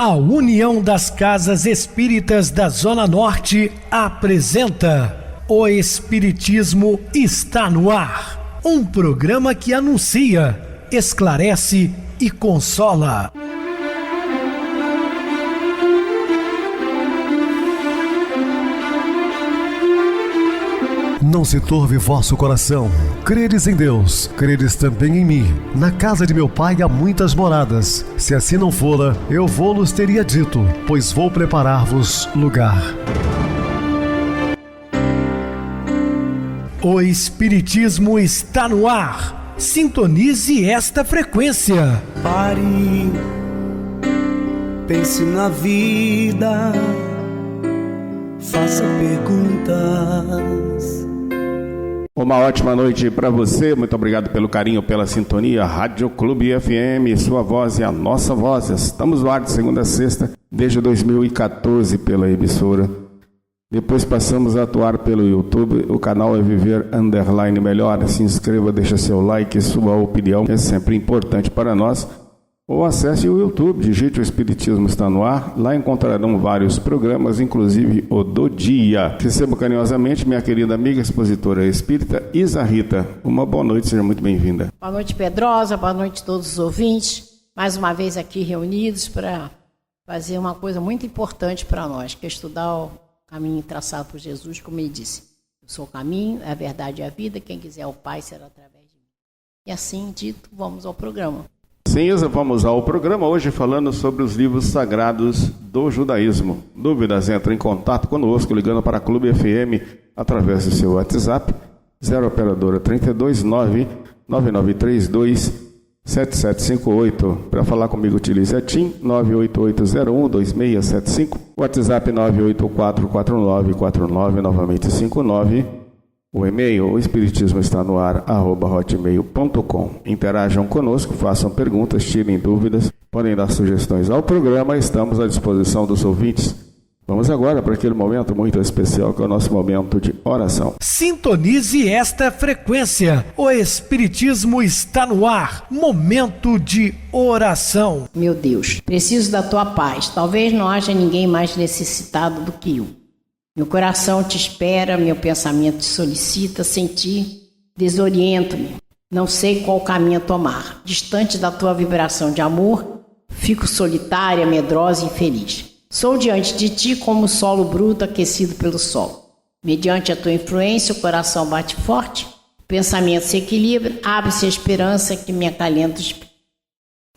A União das Casas Espíritas da Zona Norte apresenta O Espiritismo está no ar. Um programa que anuncia, esclarece e consola. Não se turve vosso coração. Credes em Deus, credes também em mim. Na casa de meu pai há muitas moradas. Se assim não fora, eu vou-los teria dito, pois vou preparar-vos lugar. O Espiritismo está no ar. Sintonize esta frequência. Pare, pense na vida, faça perguntas. Uma ótima noite para você, muito obrigado pelo carinho, pela sintonia. Rádio Clube FM, sua voz e a nossa voz. Estamos no ar de segunda a sexta, desde 2014 pela emissora. Depois passamos a atuar pelo YouTube, o canal é Viver _ Melhor. Se inscreva, deixa seu like, sua opinião, é sempre importante para nós. Ou acesse o YouTube, digite O Espiritismo está no ar, lá encontrarão vários programas, inclusive o do dia. Recebo carinhosamente minha querida amiga expositora espírita Isa Rita. Uma boa noite, seja muito bem-vinda. Boa noite, Pedrosa, boa noite a todos os ouvintes. Mais uma vez aqui reunidos para fazer uma coisa muito importante para nós, que é estudar o caminho traçado por Jesus, como ele disse. Eu sou o caminho, a verdade e a vida, quem quiser ao Pai será através de mim. E assim dito, vamos ao programa. Sim, Isa, vamos ao programa hoje falando sobre os livros sagrados do judaísmo. Dúvidas? Entre em contato conosco ligando para a Clube FM através do seu WhatsApp 0 operadora 329 9932 7758. Para falar comigo utilize a TIM 98801 2675, WhatsApp 9844949, novamente 59. O e-mail, o espiritismo está no ar, @hotmail.com. Interajam conosco, façam perguntas, tirem dúvidas, podem dar sugestões ao programa, estamos à disposição dos ouvintes. Vamos agora para aquele momento muito especial, que é o nosso momento de oração. Sintonize esta frequência. O Espiritismo está no ar. Momento de oração. Meu Deus, preciso da tua paz. Talvez não haja ninguém mais necessitado do que eu. Meu coração te espera, meu pensamento te solicita, sem ti desoriento-me. Não sei qual caminho tomar. Distante da tua vibração de amor, fico solitária, medrosa e infeliz. Sou diante de ti como o solo bruto aquecido pelo sol. Mediante a tua influência, o coração bate forte, o pensamento se equilibra, abre-se a esperança que me acalenta.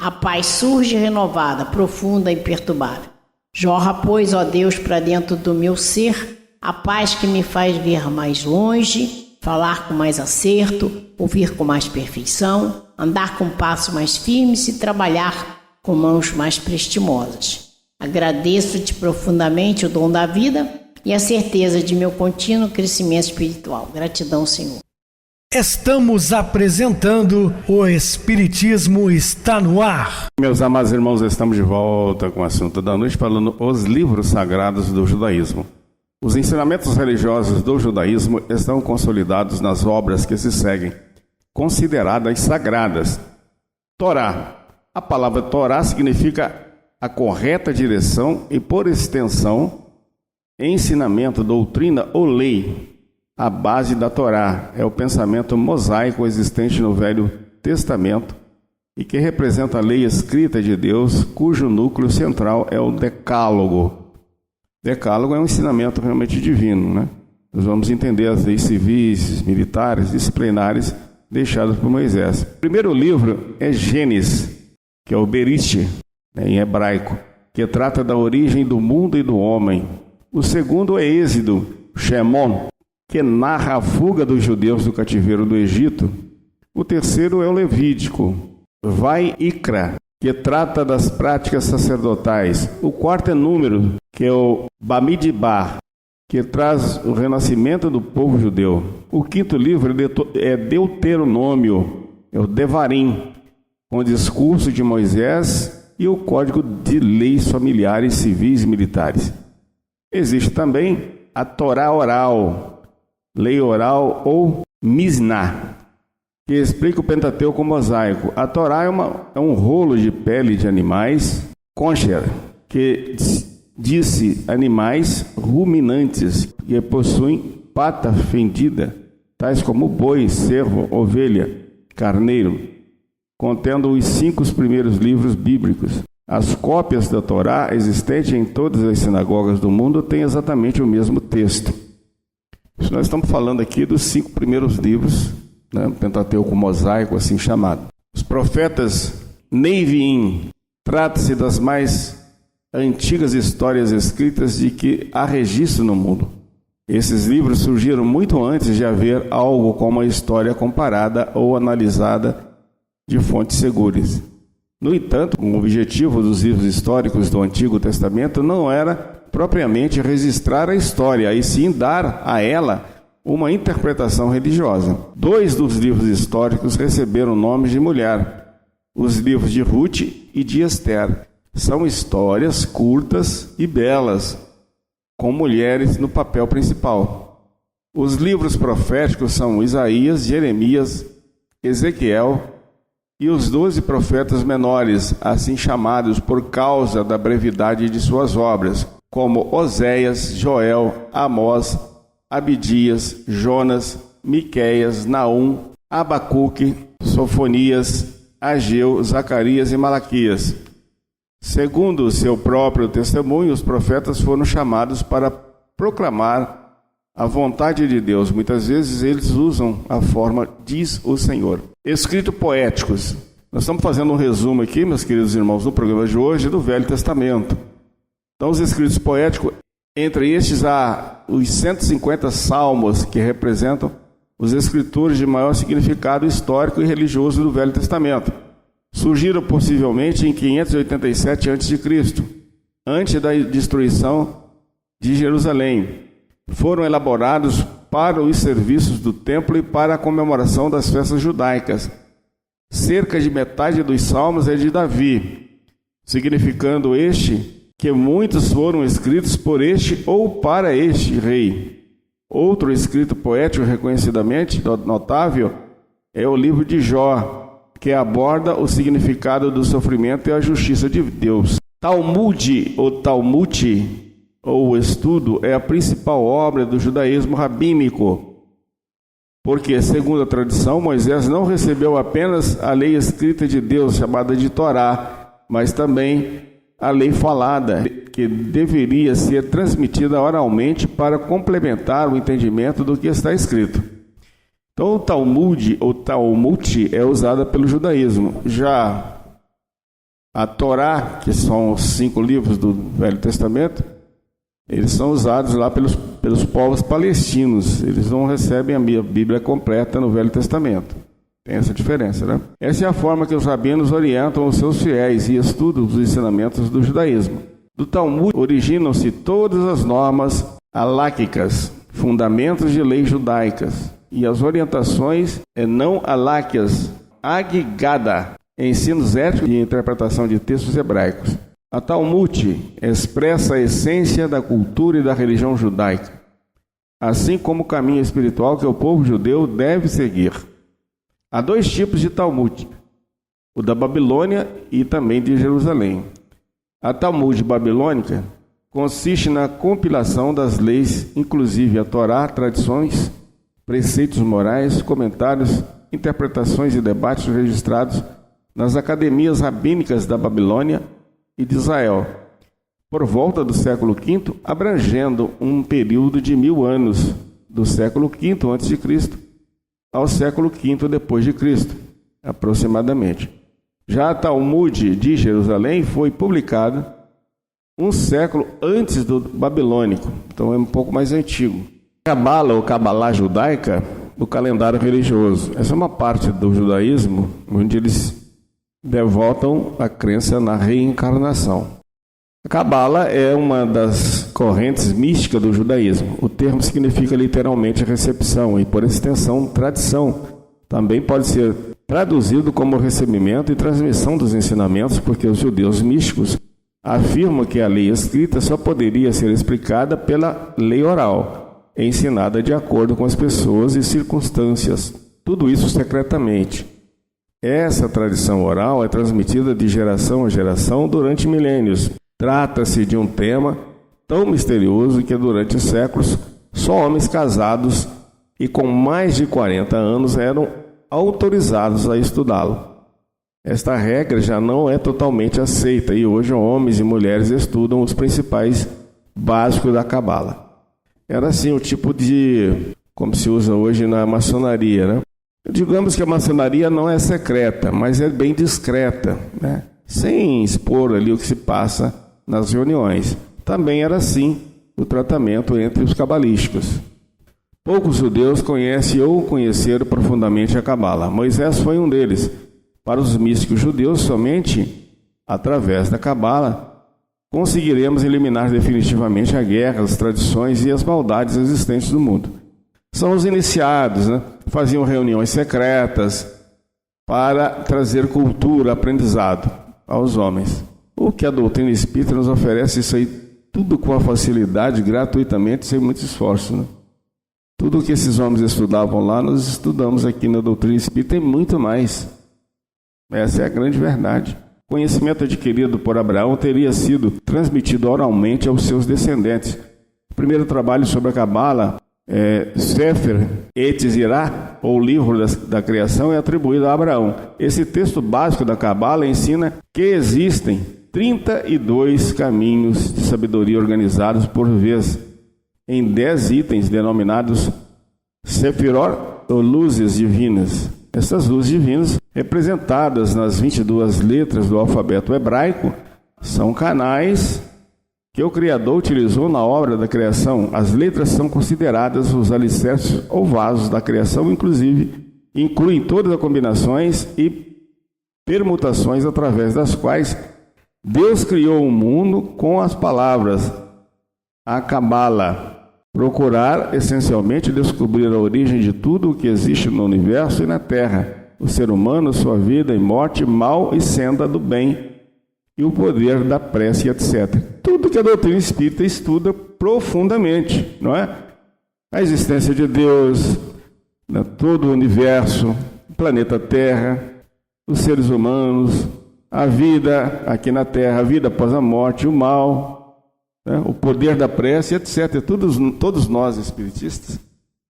A paz surge renovada, profunda e imperturbável. Jorra, pois, ó Deus, para dentro do meu ser, a paz que me faz ver mais longe, falar com mais acerto, ouvir com mais perfeição, andar com passos mais firmes e trabalhar com mãos mais prestimosas. Agradeço-te profundamente o dom da vida e a certeza de meu contínuo crescimento espiritual. Gratidão, Senhor. Estamos apresentando O Espiritismo está no ar. Meus amados irmãos, estamos de volta com o assunto da noite, falando os livros sagrados do judaísmo. Os ensinamentos religiosos do judaísmo estão consolidados nas obras que se seguem, consideradas sagradas. Torá. A palavra Torá significa a correta direção e, por extensão, ensinamento, doutrina ou lei. A base da Torá é o pensamento mosaico existente no Velho Testamento e que representa a lei escrita de Deus, cujo núcleo central é o Decálogo. Decálogo é um ensinamento realmente divino, né? Nós vamos entender as leis civis, militares, disciplinares deixadas por Moisés. O primeiro livro é Gênesis, que é o Berite, em hebraico, que trata da origem do mundo e do homem. O segundo é Êxodo, Shemon, que narra a fuga dos judeus do cativeiro do Egito. O terceiro é o Levítico, Vai-Ikra, que trata das práticas sacerdotais. O quarto é Número, que é o Bamidbar, que traz o renascimento do povo judeu. O quinto livro é Deuteronômio, é o Devarim, com o discurso de Moisés e o código de leis familiares, civis e militares. Existe também a Torá oral, lei oral ou Misná, que explica o Pentateuco mosaico. A Torá é um rolo de pele de animais, kosher, que disse animais ruminantes que possuem pata fendida, tais como boi, cervo, ovelha, carneiro, contendo os 5 primeiros livros bíblicos. As cópias da Torá existentes em todas as sinagogas do mundo têm exatamente o mesmo texto. Nós estamos falando aqui dos 5 primeiros livros, né, Pentateuco mosaico, assim chamado. Os profetas Neviim, trata-se das mais antigas histórias escritas de que há registro no mundo. Esses livros surgiram muito antes de haver algo como a história comparada ou analisada de fontes seguras. No entanto, o objetivo dos livros históricos do Antigo Testamento não era propriamente registrar a história, e sim dar a ela uma interpretação religiosa. 2 dos livros históricos receberam nomes de mulher: os livros de Ruth e de Esther. São histórias curtas e belas, com mulheres no papel principal. Os livros proféticos são Isaías, Jeremias, Ezequiel e os 12 profetas menores, assim chamados por causa da brevidade de suas obras, como Oséias, Joel, Amós, Abidias, Jonas, Miqueias, Naum, Abacuque, Sofonias, Ageu, Zacarias e Malaquias. Segundo o seu próprio testemunho, os profetas foram chamados para proclamar a vontade de Deus. Muitas vezes eles usam a forma "diz o Senhor". Escritos poéticos. Nós estamos fazendo um resumo aqui, meus queridos irmãos, no programa de hoje, do Velho Testamento. Então, os escritos poéticos, entre estes há os 150 salmos, que representam os escritores de maior significado histórico e religioso do Velho Testamento. Surgiram possivelmente em 587 a.C., antes da destruição de Jerusalém. Foram elaborados para os serviços do templo e para a comemoração das festas judaicas. Cerca de metade dos salmos é de Davi, significando que muitos foram escritos por este ou para este rei. Outro escrito poético reconhecidamente notável é o livro de Jó, que aborda o significado do sofrimento e a justiça de Deus. Talmud, ou Talmud, ou estudo, é a principal obra do judaísmo rabínico, porque, segundo a tradição, Moisés não recebeu apenas a lei escrita de Deus, chamada de Torá, mas também a lei falada, que deveria ser transmitida oralmente para complementar o entendimento do que está escrito. Então, o Talmud, ou Talmud, é usada pelo judaísmo. Já a Torá, que são os 5 livros do Velho Testamento, eles são usados lá pelos povos palestinos. Eles não recebem a Bíblia completa no Velho Testamento. Tem essa diferença, né? Essa é a forma que os rabinos orientam os seus fiéis e estudam os ensinamentos do judaísmo. Do Talmud originam-se todas as normas aláquicas, fundamentos de leis judaicas, e as orientações não aláquias, Agigada, ensinos éticos e interpretação de textos hebraicos. A Talmud expressa a essência da cultura e da religião judaica, assim como o caminho espiritual que o povo judeu deve seguir. Há 2 tipos de Talmud, o da Babilônia e também de Jerusalém. A Talmud babilônica consiste na compilação das leis, inclusive a Torá, tradições, preceitos morais, comentários, interpretações e debates registrados nas academias rabínicas da Babilônia e de Israel, por volta do século V, abrangendo um período de 1000 anos, do século V a.C. ao século V depois de Cristo, aproximadamente. Já a Talmud de Jerusalém foi publicada um século antes do babilônico, então é um pouco mais antigo. Cabala ou Cabalá judaica, o calendário religioso. Essa é uma parte do judaísmo onde eles devotam a crença na reencarnação. A Cabala é uma das correntes místicas do judaísmo. O termo significa literalmente recepção e, por extensão, tradição. Também pode ser traduzido como recebimento e transmissão dos ensinamentos, porque os judeus místicos afirmam que a lei escrita só poderia ser explicada pela lei oral, ensinada de acordo com as pessoas e circunstâncias, tudo isso secretamente. Essa tradição oral é transmitida de geração a geração durante milênios. Trata-se de um tema tão misterioso que durante séculos só homens casados e com mais de 40 anos eram autorizados a estudá-lo. Esta regra já não é totalmente aceita e hoje homens e mulheres estudam os principais básicos da Cabala. Era assim o tipo de, como se usa hoje na maçonaria, né? Digamos que a maçonaria não é secreta, mas é bem discreta, né? Sem expor ali o que se passa nas reuniões. Também era assim o tratamento entre os cabalísticos. Poucos judeus conhecem ou conheceram profundamente a Cabala. Moisés foi um deles. Para os místicos judeus, somente através da Cabala conseguiremos eliminar definitivamente a guerra, as tradições e as maldades existentes no mundo. São os iniciados, né? Faziam reuniões secretas para trazer cultura, aprendizado aos homens. O que a doutrina espírita nos oferece, isso aí tudo com a facilidade, gratuitamente, sem muito esforço, né? Tudo que esses homens estudavam lá, nós estudamos aqui na doutrina espírita e muito mais. Essa é a grande verdade. O conhecimento adquirido por Abraão teria sido transmitido oralmente aos seus descendentes. O primeiro trabalho sobre a Cabala, Sefer Yetzirah, ou Livro da Criação, é atribuído a Abraão. Esse texto básico da Cabala ensina que existem 32 caminhos de sabedoria organizados por vez em 10 itens denominados Sefirot, ou luzes divinas. Essas luzes divinas, representadas nas 22 letras do alfabeto hebraico, são canais que o Criador utilizou na obra da criação. As letras são consideradas os alicerces ou vasos da criação, inclusive incluem todas as combinações e permutações através das quais Deus criou o mundo com as palavras a Cabala. Procurar essencialmente descobrir a origem de tudo o que existe no universo e na Terra, o ser humano, sua vida e morte, mal e senda do bem, e o poder da prece, etc. Tudo que a doutrina espírita estuda profundamente, não é? A existência de Deus, né? Todo o universo, o planeta Terra, os seres humanos, a vida aqui na Terra, a vida após a morte, o mal, né? O poder da prece, etc. Todos nós espiritistas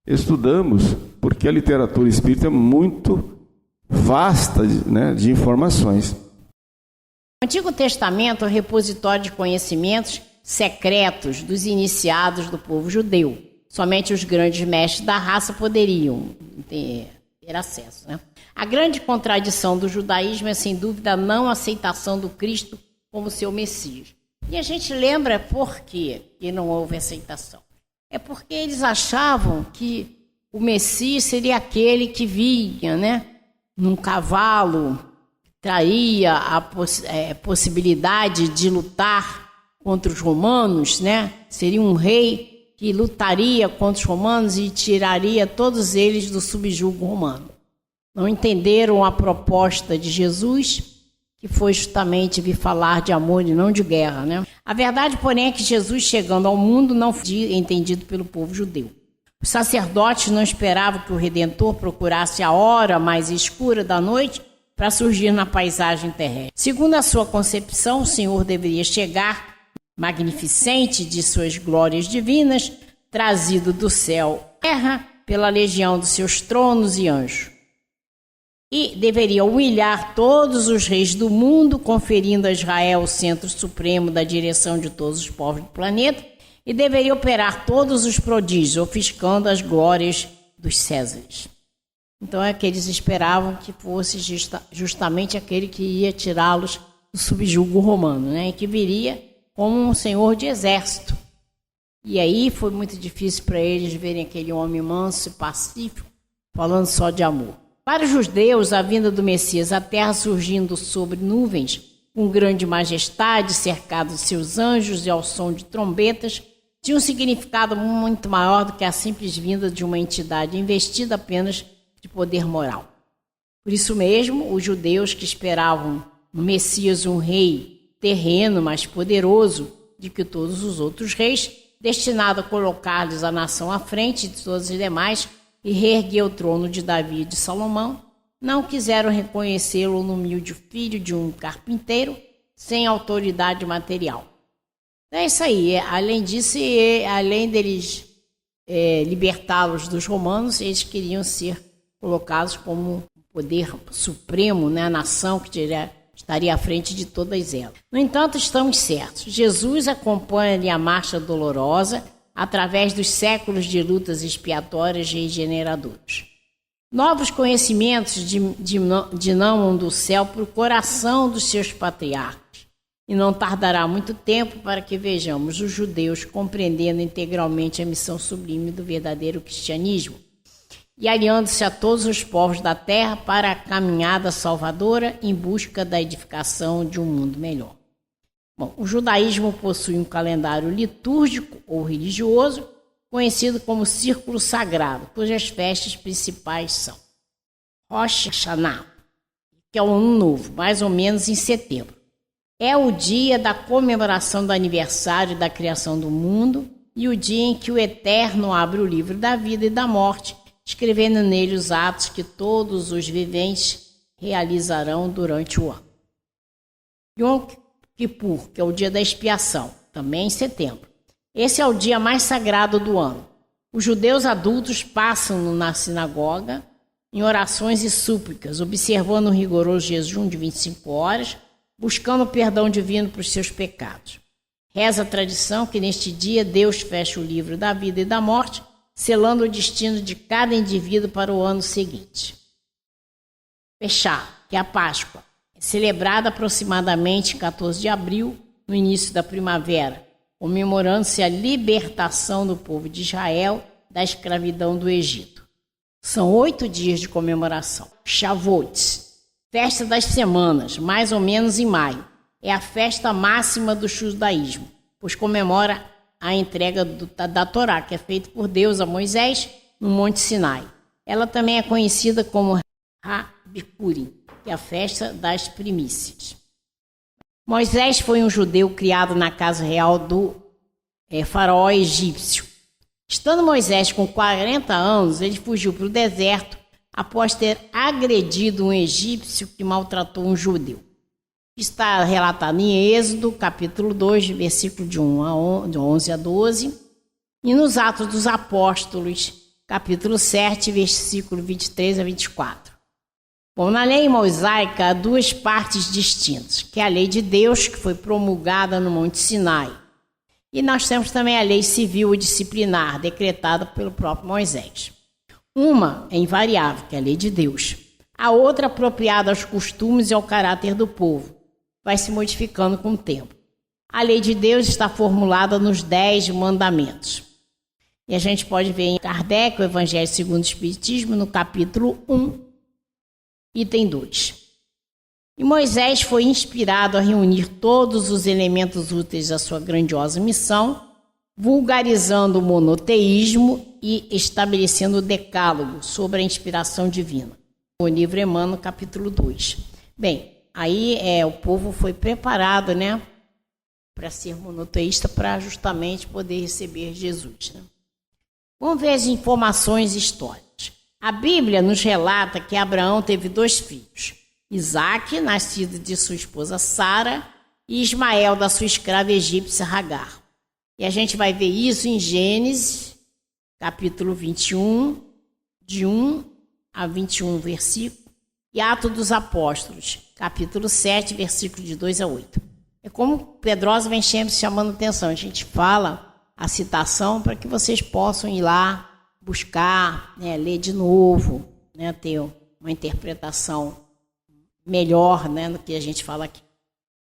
estudamos, porque a literatura espírita é muito vasta, né, de informações. O Antigo Testamento é um repositório de conhecimentos secretos dos iniciados do povo judeu. Somente os grandes mestres da raça poderiam ter acesso, né? A grande contradição do judaísmo é, sem dúvida, a não aceitação do Cristo como seu Messias. E a gente lembra por quê que não houve aceitação. É porque eles achavam que o Messias seria aquele que vinha, né, num cavalo, traria a possibilidade de lutar contra os romanos, né? Seria um rei que lutaria contra os romanos e tiraria todos eles do subjugo romano. Não entenderam a proposta de Jesus, que foi justamente vir falar de amor e não de guerra, né? A verdade, porém, é que Jesus, chegando ao mundo, não foi entendido pelo povo judeu. Os sacerdotes não esperavam que o Redentor procurasse a hora mais escura da noite para surgir na paisagem terrestre. Segundo a sua concepção, o Senhor deveria chegar magnificente de suas glórias divinas, trazido do céu à terra pela legião dos seus tronos e anjos. E deveria humilhar todos os reis do mundo, conferindo a Israel o centro supremo da direção de todos os povos do planeta, e deveria operar todos os prodígios, ofuscando as glórias dos Césares. Então é que eles esperavam que fosse justamente aquele que ia tirá-los do subjugo romano, né? E que viria como um senhor de exército. E aí foi muito difícil para eles verem aquele homem manso e pacífico, falando só de amor. Para os judeus, a vinda do Messias, a terra surgindo sobre nuvens, com grande majestade, cercado de seus anjos e ao som de trombetas, tinha um significado muito maior do que a simples vinda de uma entidade investida apenas de poder moral. Por isso mesmo, os judeus que esperavam no Messias um rei terreno mais poderoso do que todos os outros reis, destinado a colocar-lhes a nação à frente de todas as demais, e reerguer o trono de Davi e de Salomão, não quiseram reconhecê-lo no humilde filho de um carpinteiro sem autoridade material. É isso aí. Além disso, além deles libertá-los dos romanos, eles queriam ser colocados como poder supremo, né, a nação que estaria à frente de todas elas. No entanto, estamos certos. Jesus acompanha a marcha dolorosa através dos séculos de lutas expiatórias e regeneradoras. Novos conhecimentos dinamam do céu para o coração dos seus patriarcas. E não tardará muito tempo para que vejamos os judeus compreendendo integralmente a missão sublime do verdadeiro cristianismo e aliando-se a todos os povos da terra para a caminhada salvadora em busca da edificação de um mundo melhor. Bom, o judaísmo possui um calendário litúrgico ou religioso conhecido como Círculo Sagrado, cujas festas principais são Rosh Hashanah, que é o Ano Novo, mais ou menos em setembro. É o dia da comemoração do aniversário da criação do mundo e o dia em que o Eterno abre o livro da vida e da morte, escrevendo nele os atos que todos os viventes realizarão durante o ano. Yom Kippur, que é o dia da expiação, também em setembro. Esse é o dia mais sagrado do ano. Os judeus adultos passam na sinagoga em orações e súplicas, observando um rigoroso jejum de 25 horas, buscando o perdão divino para os seus pecados. Reza a tradição que neste dia Deus fecha o livro da vida e da morte, selando o destino de cada indivíduo para o ano seguinte. Peshá, que é a Páscoa, é celebrada aproximadamente em 14 de abril, no início da primavera, comemorando-se a libertação do povo de Israel da escravidão do Egito. São 8 dias de comemoração. Shavuot, festa das semanas, mais ou menos em maio. É a festa máxima do judaísmo, pois comemora a entrega da Torá, que é feita por Deus a Moisés no Monte Sinai. Ela também é conhecida como Ha-Bikurim, que é a festa das primícias. Moisés foi um judeu criado na casa real do faraó egípcio. Estando Moisés com 40 anos, ele fugiu para o deserto após ter agredido um egípcio que maltratou um judeu. Está relatado em Êxodo, capítulo 2, versículo de 11 a 12, e nos Atos dos Apóstolos, capítulo 7, versículo 23 a 24. Bom, na lei mosaica há 2 partes distintas, que é a lei de Deus, que foi promulgada no Monte Sinai, e nós temos também a lei civil e disciplinar, decretada pelo próprio Moisés. Uma é invariável, que é a lei de Deus. A outra, apropriada aos costumes e ao caráter do povo, vai se modificando com o tempo. A lei de Deus está formulada nos 10 mandamentos. E a gente pode ver em Kardec, o Evangelho segundo o Espiritismo, no capítulo 1, item 2. E Moisés foi inspirado a reunir todos os elementos úteis à sua grandiosa missão, vulgarizando o monoteísmo e estabelecendo o decálogo sobre a inspiração divina. O livro Emmanuel, capítulo 2. Bem, aí o povo foi preparado, né, para ser monoteísta, para justamente poder receber Jesus, né? Vamos ver as informações históricas. A Bíblia nos relata que Abraão teve 2 filhos, Isaque, nascido de sua esposa Sara, e Ismael, da sua escrava egípcia Hagar. E a gente vai ver isso em Gênesis, capítulo 21, de 1 a 21 versículo, e Atos dos Apóstolos, capítulo 7, versículo de 2 a 8. É como Pedrosa vem sempre chamando atenção. A gente fala a citação para que vocês possam ir lá buscar, né, ler de novo, né, ter uma interpretação melhor, né, do que a gente fala aqui.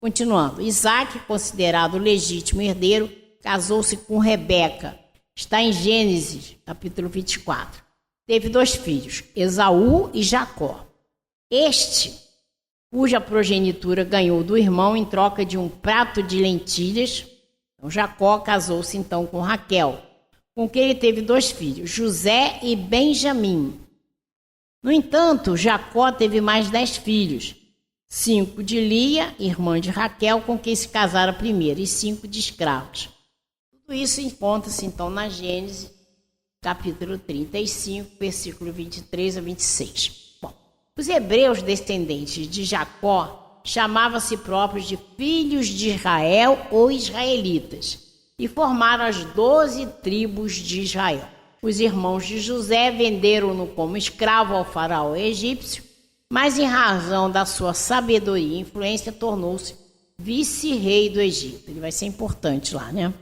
Continuando, Isaque, considerado o legítimo herdeiro, casou-se com Rebeca. Está em Gênesis, capítulo 24. Teve 2 filhos, Esaú e Jacó. Este, cuja progenitura ganhou do irmão em troca de um prato de lentilhas. Então, Jacó casou-se então com Raquel, com quem ele teve 2 filhos, José e Benjamim. No entanto, Jacó teve mais 10 filhos, 5 de Lia, irmã de Raquel, com quem se casara primeiro, e 5 de escravos. Tudo isso encontra-se então na Gênesis, capítulo 35, versículo 23 a 26. Bom, os hebreus descendentes de Jacó chamavam a si próprios de filhos de Israel ou israelitas e formaram as 12 tribos de Israel. Os irmãos de José venderam-no como escravo ao faraó egípcio, mas em razão da sua sabedoria e influência tornou-se vice-rei do Egito. Ele vai ser importante lá, né?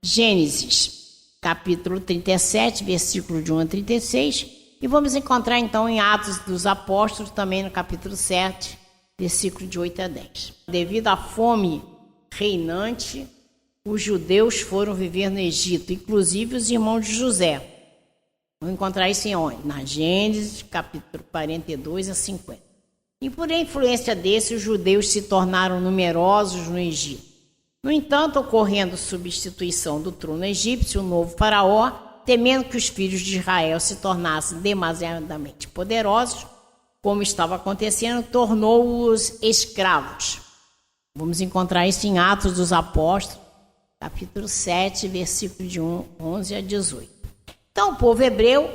Gênesis, capítulo 37, versículo de 1 a 36. E vamos encontrar então em Atos dos Apóstolos, também no capítulo 7, versículo de 8 a 10. Devido à fome reinante, os judeus foram viver no Egito, inclusive os irmãos de José. Vamos encontrar isso em onde? Na Gênesis, capítulo 42 a 50. E por influência desse, os judeus se tornaram numerosos no Egito. No entanto, ocorrendo substituição do trono egípcio, o novo faraó, temendo que os filhos de Israel se tornassem demasiadamente poderosos, como estava acontecendo, tornou-os escravos. Vamos encontrar isso em Atos dos Apóstolos, capítulo 7, versículo de 11 a 18. Então, o povo hebreu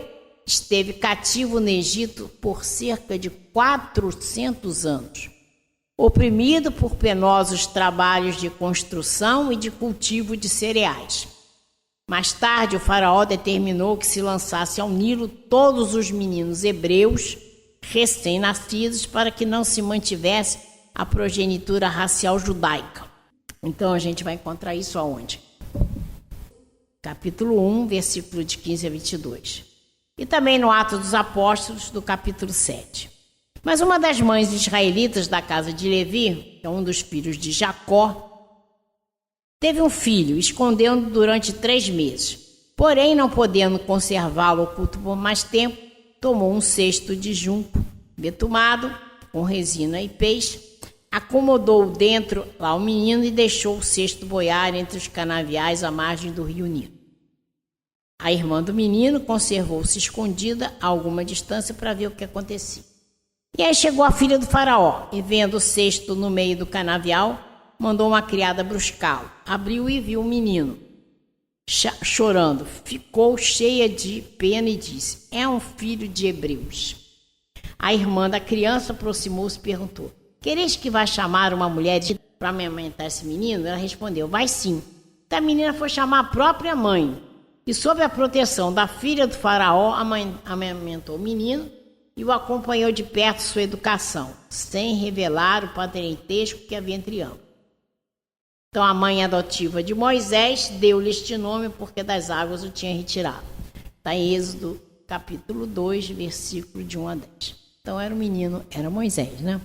esteve cativo no Egito por cerca de 400 anos, oprimido por penosos trabalhos de construção e de cultivo de cereais. Mais tarde, o faraó determinou que se lançasse ao Nilo todos os meninos hebreus recém-nascidos para que não se mantivesse a progenitura racial judaica. Então, a gente vai encontrar isso aonde? Capítulo 1, versículo de 15 a 22. E também no Atos dos Apóstolos, do capítulo 7. Mas uma das mães israelitas da casa de Levi, que é um dos filhos de Jacó, teve um filho, escondendo durante 3 meses. Porém, não podendo conservá-lo oculto por mais tempo, tomou um cesto de junco betumado, com resina e peixe, acomodou dentro lá o menino e deixou o cesto boiar entre os canaviais à margem do rio Nilo. A irmã do menino conservou-se escondida a alguma distância para ver o que acontecia. E aí chegou a filha do faraó, e vendo o cesto no meio do canavial, mandou uma criada buscá-lo. Abriu e viu o menino, chorando. Ficou cheia de pena e disse: é um filho de hebreus. A irmã da criança aproximou-se e perguntou: quereis que vá chamar uma mulher para amamentar esse menino? Ela respondeu: vai sim. Então a menina foi chamar a própria mãe, e sob a proteção da filha do faraó, amamentou o menino e o acompanhou de perto sua educação, sem revelar o parentesco que havia entre ambos. Então a mãe adotiva de Moisés deu-lhe este nome porque das águas o tinha retirado. Está em Êxodo capítulo 2, versículo de 1 a 10. Então era o menino, era Moisés, né?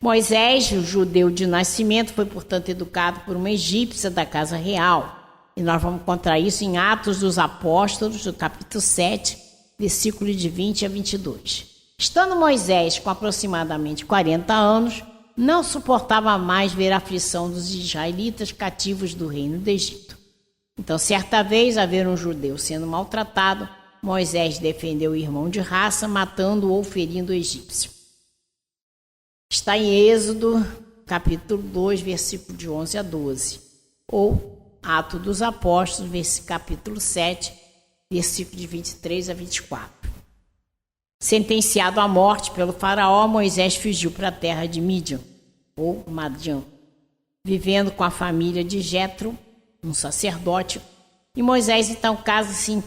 Moisés, o judeu de nascimento, foi, portanto, educado por uma egípcia da casa real. E nós vamos encontrar isso em Atos dos Apóstolos, do capítulo 7, versículo de 20 a 22. Estando Moisés com aproximadamente 40 anos, não suportava mais ver a aflição dos israelitas cativos do reino do Egito. Então, certa vez, a ver um judeu sendo maltratado, Moisés defendeu o irmão de raça, matando ou ferindo o egípcio. Está em Êxodo, capítulo 2, versículo de 11 a 12. Ou Atos dos Apóstolos, capítulo 7, versículo de 23 a 24. Sentenciado à morte pelo faraó, Moisés fugiu para a terra de Mídian, ou Madian, vivendo com a família de Jetro, um sacerdote. E Moisés então casa-se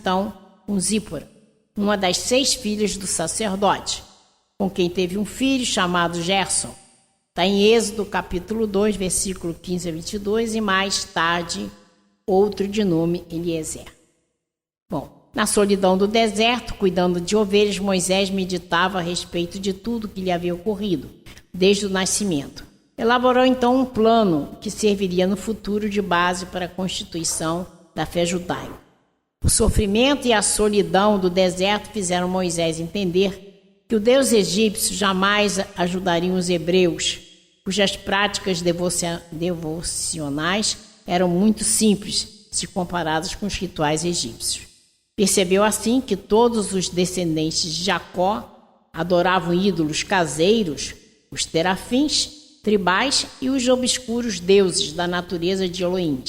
com Zípora, uma das 6 filhas do sacerdote, com quem teve um filho chamado Gerson. Está em Êxodo capítulo 2, versículo 15 a 22, e mais tarde outro de nome Eliezer. Bom, na solidão do deserto, cuidando de ovelhas, Moisés meditava a respeito de tudo que lhe havia ocorrido, desde o nascimento. Elaborou então um plano que serviria no futuro de base para a constituição da fé judaica. O sofrimento e a solidão do deserto fizeram Moisés entender que o Deus egípcio jamais ajudaria os hebreus, cujas práticas devocionais eram muito simples se comparadas com os rituais egípcios. Percebeu assim que todos os descendentes de Jacó adoravam ídolos caseiros, os terafins, tribais e os obscuros deuses da natureza de Elohim.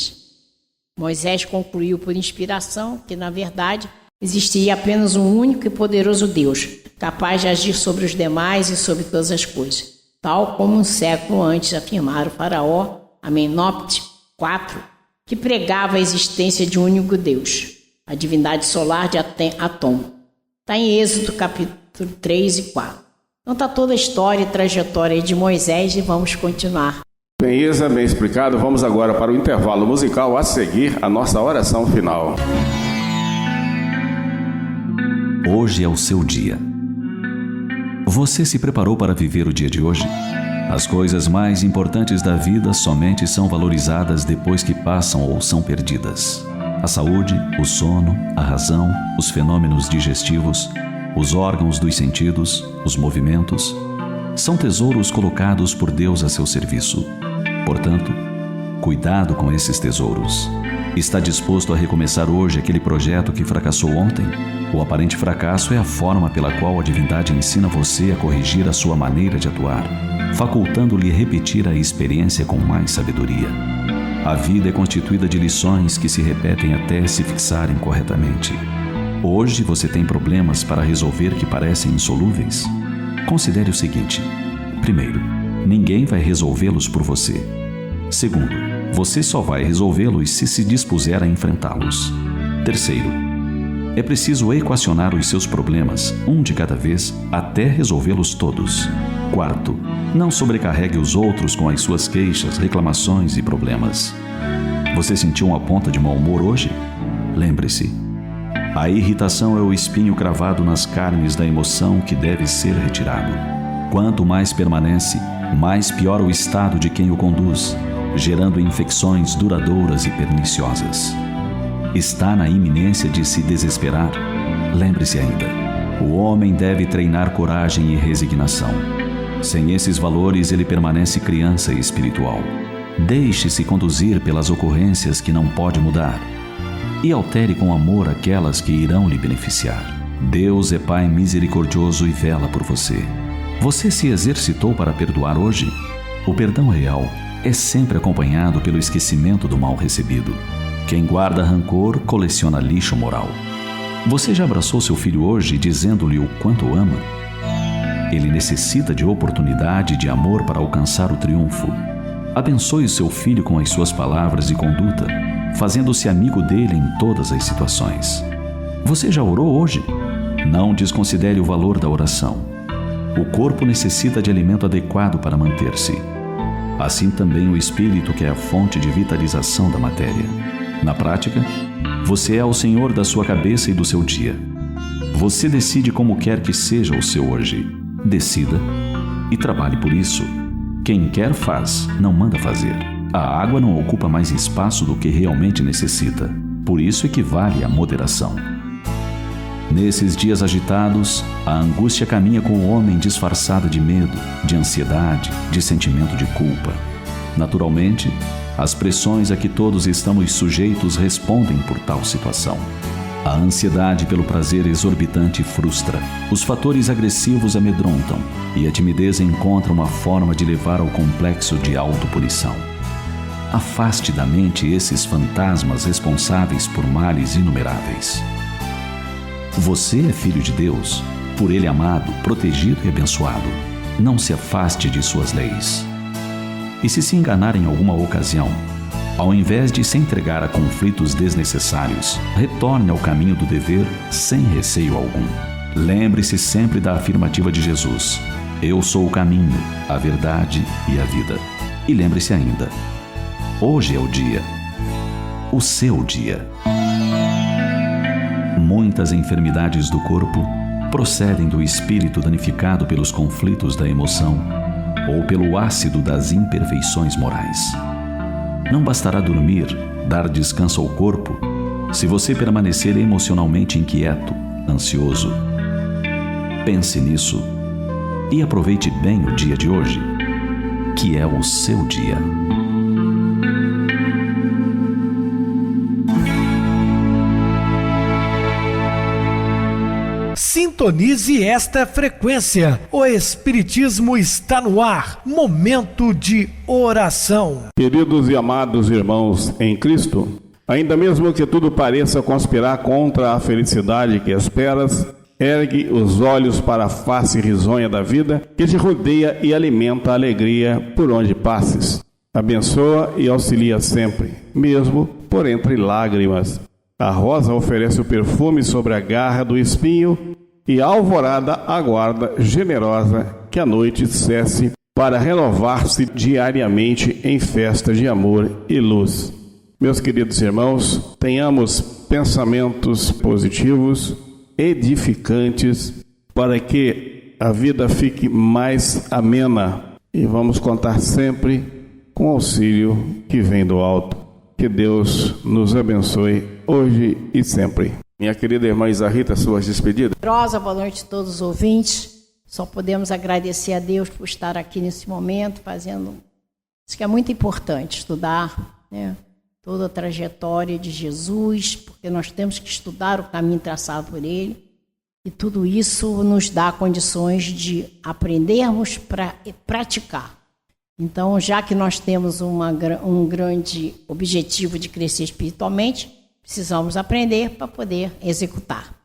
Moisés concluiu por inspiração que, na verdade, existia apenas um único e poderoso Deus, capaz de agir sobre os demais e sobre todas as coisas. tal como um século antes afirmara o faraó Amenópete IV, que pregava a existência de um único Deus, a divindade solar de Atom. Está em Êxodo capítulo 3 e 4. Então está toda a história e trajetória de Moisés e vamos continuar. Bem, Isa, bem explicado. Vamos agora para o intervalo musical, a seguir a nossa oração final. Hoje é o seu dia. Você se preparou para viver o dia de hoje? As coisas mais importantes da vida somente são valorizadas depois que passam ou são perdidas. A saúde, o sono, a razão, os fenômenos digestivos, os órgãos dos sentidos, os movimentos, são tesouros colocados por Deus a seu serviço. Portanto, cuidado com esses tesouros. Está disposto a recomeçar hoje aquele projeto que fracassou ontem? O aparente fracasso é a forma pela qual a divindade ensina você a corrigir a sua maneira de atuar, facultando-lhe repetir a experiência com mais sabedoria. A vida é constituída de lições que se repetem até se fixarem corretamente. Hoje você tem problemas para resolver que parecem insolúveis? Considere o seguinte: primeiro, ninguém vai resolvê-los por você. Segundo, você só vai resolvê-los se dispuser a enfrentá-los. Terceiro, é preciso equacionar os seus problemas, um de cada vez, até resolvê-los todos. Quarto, não sobrecarregue os outros com as suas queixas, reclamações e problemas. Você sentiu uma ponta de mau humor hoje? Lembre-se, a irritação é o espinho cravado nas carnes da emoção que deve ser retirado. Quanto mais permanece, mais piora o estado de quem o conduz, gerando infecções duradouras e perniciosas. Está na iminência de se desesperar? Lembre-se ainda, o homem deve treinar coragem e resignação. Sem esses valores, ele permanece criança espiritual. Deixe-se conduzir pelas ocorrências que não pode mudar e altere com amor aquelas que irão lhe beneficiar. Deus é Pai misericordioso e vela por você. Você se exercitou para perdoar hoje? O perdão real é sempre acompanhado pelo esquecimento do mal recebido. Quem guarda rancor coleciona lixo moral. Você já abraçou seu filho hoje dizendo-lhe o quanto o ama? Ele necessita de oportunidade e de amor para alcançar o triunfo. Abençoe o seu filho com as suas palavras e conduta, fazendo-se amigo dele em todas as situações. Você já orou hoje? Não desconsidere o valor da oração. O corpo necessita de alimento adequado para manter-se. Assim também o espírito, que é a fonte de vitalização da matéria. Na prática, você é o senhor da sua cabeça e do seu dia. Você decide como quer que seja o seu hoje. Decida e trabalhe por isso. Quem quer faz, não manda fazer. A água não ocupa mais espaço do que realmente necessita. Por isso equivale à moderação. Nesses dias agitados, a angústia caminha com o homem disfarçada de medo, de ansiedade, de sentimento de culpa. Naturalmente, as pressões a que todos estamos sujeitos respondem por tal situação. A ansiedade pelo prazer exorbitante frustra, os fatores agressivos amedrontam e a timidez encontra uma forma de levar ao complexo de autopunição. Afaste da mente esses fantasmas responsáveis por males inumeráveis. Você é filho de Deus, por Ele amado, protegido e abençoado. Não se afaste de suas leis. E se enganar em alguma ocasião, ao invés de se entregar a conflitos desnecessários, retorne ao caminho do dever sem receio algum. Lembre-se sempre da afirmativa de Jesus: eu sou o caminho, a verdade e a vida. E lembre-se ainda, hoje é o dia, o seu dia. Muitas enfermidades do corpo procedem do espírito danificado pelos conflitos da emoção ou pelo ácido das imperfeições morais. Não bastará dormir, dar descanso ao corpo, se você permanecer emocionalmente inquieto, ansioso. Pense nisso e aproveite bem o dia de hoje, que é o seu dia. Sintonize esta frequência. O Espiritismo está no ar. Momento de oração. Queridos e amados irmãos em Cristo, ainda mesmo que tudo pareça conspirar contra a felicidade que esperas, Ergue os olhos para a face risonha da vida, que te rodeia e alimenta a alegria por onde passes. Abençoa e auxilia sempre, mesmo por entre lágrimas. A rosa oferece o perfume sobre a garra do espinho, e a alvorada aguarda generosa que a noite cesse para renovar-se diariamente em festa de amor e luz. Meus queridos irmãos, tenhamos pensamentos positivos, edificantes, para que a vida fique mais amena, e vamos contar sempre com o auxílio que vem do alto. Que Deus nos abençoe hoje e sempre. Minha querida irmã Isa Rita, suas despedidas. Rosa, boa noite a todos os ouvintes. Só podemos agradecer a Deus por estar aqui nesse momento, fazendo isso que é muito importante, estudar, né, toda a trajetória de Jesus, porque nós temos que estudar o caminho traçado por Ele, e tudo isso nos dá condições de aprendermos para praticar. Então, já que nós temos um grande objetivo de crescer espiritualmente, precisamos aprender para poder executar.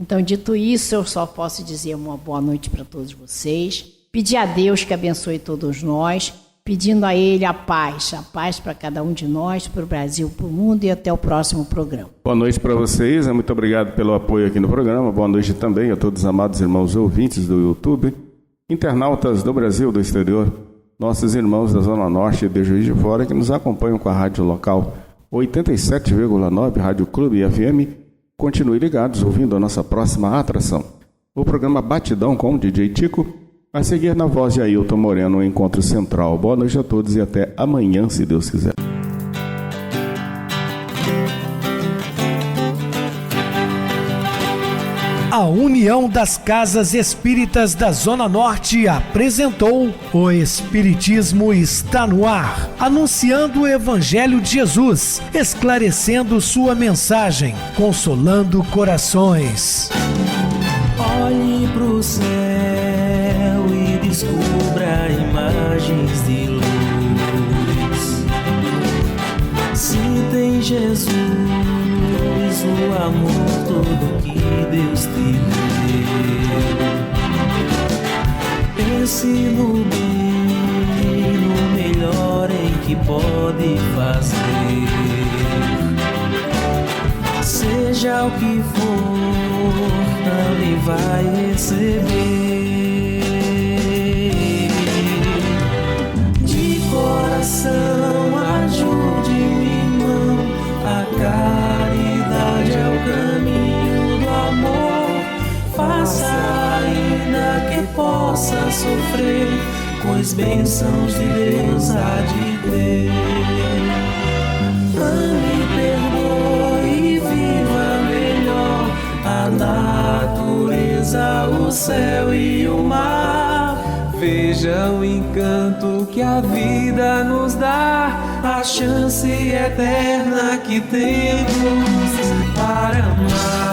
Então, dito isso, eu só posso dizer uma boa noite para todos vocês, pedir a Deus que abençoe todos nós, pedindo a Ele a paz para cada um de nós, para o Brasil, para o mundo, e até o próximo programa. Boa noite para vocês, muito obrigado pelo apoio aqui no programa. Boa noite também a todos os amados irmãos ouvintes do YouTube, internautas do Brasil, do exterior, nossos irmãos da Zona Norte e de Juiz de Fora que nos acompanham com a rádio local 87,9 Rádio Clube FM. Continue ligados ouvindo a nossa próxima atração, o programa Batidão com o DJ Tico, a seguir na voz de Ailton Moreno, o Encontro Central. Boa noite a todos e até amanhã, se Deus quiser. A União das Casas Espíritas da Zona Norte apresentou O Espiritismo Está no Ar, anunciando o Evangelho de Jesus, esclarecendo sua mensagem, consolando corações. Olhe pro céu e descubra imagens de luz. Se tem Jesus, o amor todo que Deus te deu. Pense no bem, no melhor em que pode fazer. Seja o que for, também vai receber. De coração, ajude-me, irmão, a caridade é o caminho do amor. Faça ainda que possa sofrer, pois bênçãos de Deus há de ter. Ame, perdoe e viva melhor a natureza, o céu e o mar. Veja o encanto que a vida nos dá, a chance eterna que temos para amar.